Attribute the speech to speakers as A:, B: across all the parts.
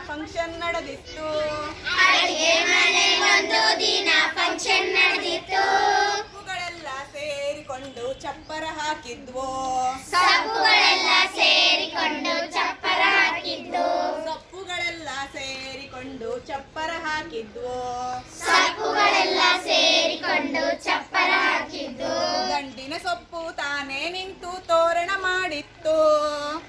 A: Function ನಡೆದಿತ್ತು.
B: ಅಡಿಗೆ ಮನೆಗೊಂದು ದಿನ ಫಂಕ್ಷನ್ ನಡೆದಿತ್ತು.
A: ಸೊಪ್ಪುಗಳೆಲ್ಲ ಸೇರಿಕೊಂಡು ಚಪ್ಪರ ಹಾಕಿದ್ವು.
B: ಸೊಪ್ಪುಗಳೆಲ್ಲ ಸೇರಿಕೊಂಡು ಚಪ್ಪರ ಹಾಕಿದ್ದು.
A: ಸೊಪ್ಪುಗಳೆಲ್ಲ ಸೇರಿಕೊಂಡು ಚಪ್ಪರ ಹಾಕಿದ್ವು.
B: ಸೊಪ್ಪುಗಳೆಲ್ಲ ಸೇರಿಕೊಂಡು ಚಪ್ಪರ ಹಾಕಿದ್ದು.
A: ದಂಡಿನ ಸೊಪ್ಪು ತಾನೇ ನಿಂತು ತೋರಣ ಮಾಡಿತ್ತು.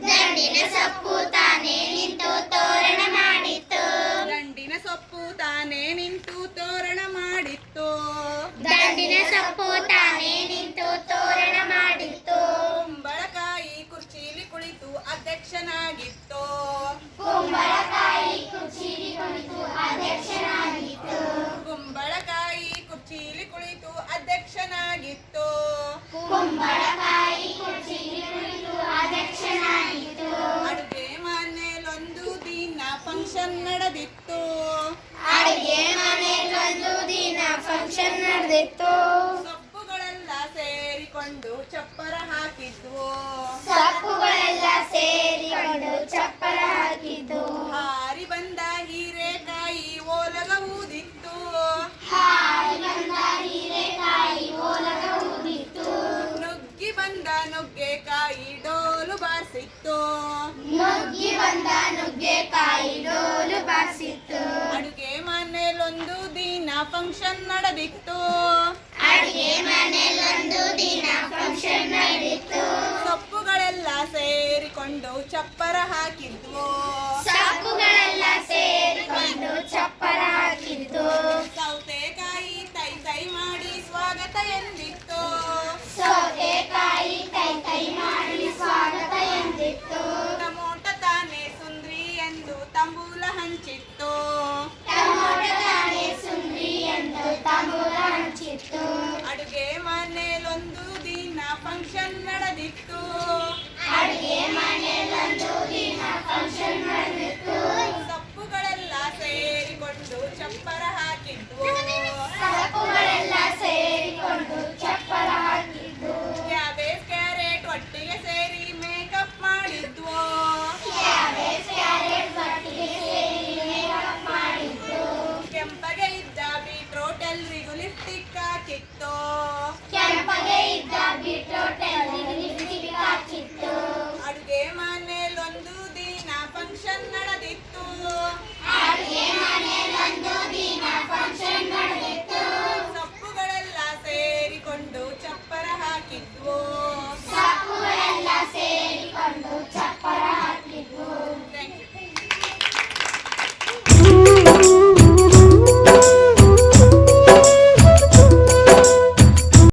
B: ದಂಡಿನ ಸೊಪ್ಪು ತಾನೇ ನಿಂತು ತೋರಣ ಮಾಡಿತ್ತು.
A: ದಂಡಿನ ಸೊಪ್ಪು ತಾನೇ ನಿಂತು ತೋರಣ ಮಾಡಿತ್ತು.
B: ದಂಡಿನ ಸೊಪ್ಪು ತಾನೇ ನಿಂತು ತೋರಣ ಮಾಡಿತ್ತು.
A: ಕುಂಬಳಕಾಯಿ ಕುರ್ಚೀಲಿ ಕುಳಿತು ಅಧ್ಯಕ್ಷನಾಗಿತ್ತು.
B: ಕುಂಬಳಕಾಯಿ ಕುರ್ಚಿಲಿ ಕುಳಿತು ಅಧ್ಯಕ್ಷನಾಗಿತ್ತು.
A: ಕುಂಬಳಕಾಯಿ ಕುರ್ಚೀಲಿ ಕುಳಿತು ಅಧ್ಯಕ್ಷನಾಗಿತ್ತು.
B: ಕುಂಬಳಕಾಯಿ ಕುರ್ಚಿಲಿ ಕುಳಿತು ಅಧ್ಯಕ್ಷನಾಗಿತ್ತು.
A: ಅಡುಗೆ ಮನೆಯಲ್ಲೊಂದು ದಿನ ಫಂಕ್ಷನ್ ನಡೆದಿತ್ತು.
B: ಅಡಿಗೆ ಮನೆಗೊಂದು ದಿನ ಫಂಕ್ಷನ್ ನಡೆದಿತ್ತು.
A: ಸೊಪ್ಪುಗಳೆಲ್ಲ ಸೇರಿಕೊಂಡು ಚಪ್ಪರ ಹಾಕಿದ್ವು.
B: ಸೊಪ್ಪುಗಳೆಲ್ಲ ಸೇರಿಕೊಂಡು ಚಪ್ಪರ ಹಾಕಿದ್ದು.
A: ಹಾರಿ ಬಂದ ಹೀರೆಕಾಯಿ ಓಲಗ ಊದಿತ್ತು.
B: ಹಾರಿ ಬಂದ ಹೀರೆಕಾಯಿ ಓಲಗ ಊದಿತ್ತು.
A: ನುಗ್ಗಿ ಬಂದ ನುಗ್ಗೆಕಾಯಿ ಡೋಲು ಬಾರಿಸಿತ್ತು.
B: ನುಗ್ಗಿ ಬಂದ ನುಗ್ಗೆಕಾಯಿ ಡೋಲು ಬಾರಿಸಿತ್ತು.
A: ಅಡುಗೆ ಮನೆಯಲ್ಲೊಂದು ದಿನ ಫಂಕ್ಷನ್ ನಡೆದಿತ್ತು.
B: ಅಡಿಗೆ ಮನೆಗೊಂದು ದಿನ ಫಂಕ್ಷನ್ ನಡೆದಿತ್ತು.
A: ಸೊಪ್ಪುಗಳೆಲ್ಲ ಸೇರಿಕೊಂಡು ಚಪ್ಪರ ಹಾಕಿದ್ವು.
B: ಸೊಪ್ಪುಗಳೆಲ್ಲ ಸೇರಿಕೊಂಡು ಚಪ್ಪರ ಹಾಕಿದ್ದು.
A: ಸೌತೆಕಾಯಿ ತೈ ತೈ ಮಾಡಿ ಸ್ವಾಗತ ಎಂದಿತ್ತು.
B: ಸೌತೆಕಾಯಿ ಕೈ ಕೈ ಮಾಡಿ ಸ್ವಾಗತ ಎಂದಿತ್ತು.
A: ಟಮೋಟ ತಾನೇ ಸುಂದ್ರಿ ಎಂದು ತಂಬೂಲ ಹಂಚಿತ್ತು.
B: ಟೊಮೊಟೊ ತಾನೇ ಸುಂದ್ರಿ ಎಂದು ತಂಬೂಲ ಹಂಚಿತ್ತು.
A: ಅಡುಗೆ ಮನೆಯಲ್ಲೊಂದು ದಿನ ಫಂಕ್ಷನ್ ನಡೆದಿತ್ತು.
B: ಅಡಿಗೆ ಮನೆಗೊಂದು ದಿನ ಫಂಕ್ಷನ್ ನಡೆದಿತ್ತು.
A: ಸೊಪ್ಪುಗಳೆಲ್ಲ ಸೇರಿಕೊಂಡು ಚಪ್ಪರ ಹಾಕಿದ್ವು.
B: ಸೊಪ್ಪುಗಳೆಲ್ಲ ಸೇರಿಕೊಂಡು ಚಪ್ಪರ ಹಾಕಿದ್ದು.
A: ಕ್ಯಾಬೇಜ್ ಕ್ಯಾರೆಟ್ ಒಟ್ಟಿಗೆ ಸೇರಿ ಮೇಕಪ್ ಮಾಡಿದ್ವು.
B: ಕ್ಯಾಬೇಜ್ ಕ್ಯಾರೆಟ್ ಒಟ್ಟಿಗೆ ಸೇರಿ ಮೇಕಪ್ ಮಾಡಿದ್ದು.
A: ಕೆಂಪಗೆ ಇದ್ದ ಬೀಟ್ರೋಟ್ ಎಲ್ರಿಗೂ ಲಿಪ್ಸ್ಟಿಕ್ ಹಾಕಿತ್ತು.
B: ಕೆಂಪಗೆ ಇದ್ದ ಬೀಟ್ರೋಟ್ ಎಲ್ರಿಗೂ ಲಿಪ್ಸ್ಟಿಕ್ ಹಾಕಿತ್ತು.
A: ಅಡುಗೆ ಮನೆಯಲ್ಲೊಂದು ದಿನ ಫಂಕ್ಷನ್ ನಡೆದಿತ್ತು.
B: ಅಡಿಗೆ ಮನೆಗೊಂದು ದಿನ ಫಂಕ್ಷನ್ ನಡೆದಿತ್ತು.